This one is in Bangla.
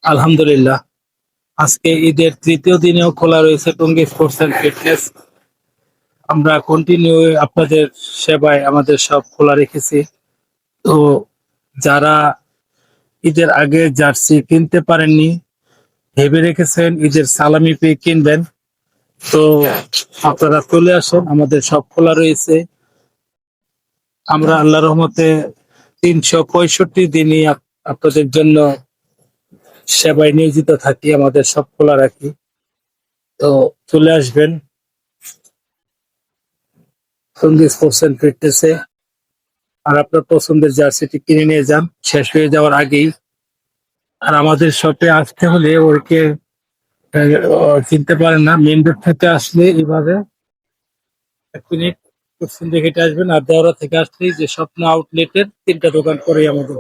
আলহামদুলিল্লাহ। আজকে ঈদের তৃতীয় দিনেও খোলা রয়েছে টঙ্গী স্পোর্টস অ্যান্ড ফিটনেস। আমরা কন্টিনিউ আপনাদের সেবায় আমাদের সব খোলা রেখেছি। তো যারা ঈদের আগে জার্সি কিনতে পারেননি, ভেবে রেখেছেন ঈদের সালামি পেয়ে কিনবেন, তো আপনারা চলে আসুন, আমাদের সব খোলা রয়েছে। আমরা আল্লাহর রহমতে ৩৬৫ দিনই আপনাদের জন্য সেবায় নিয়োজিত থাকি, আমাদের সব খোলা রাখি। তো চলে আসবেন সঙ্গী স্পোর্টস অ্যান্ড ফিটনেসে, আর আপনার পছন্দের জার্সিটি কিনে নিয়ে যান শেষ হয়ে যাওয়ার আগেই। আর আমাদের শপে আসতে হলে ওকে চিনতে পারেন না, মেইন রোড থেকে আসলে এইভাবে 1 মিনিট পশ্চিম দিকে হেঁটে আসবেন, আর দেওরা থেকে আসলেই যে স্বপ্ন আউটলেটের 3টা দোকান করে আমাদের।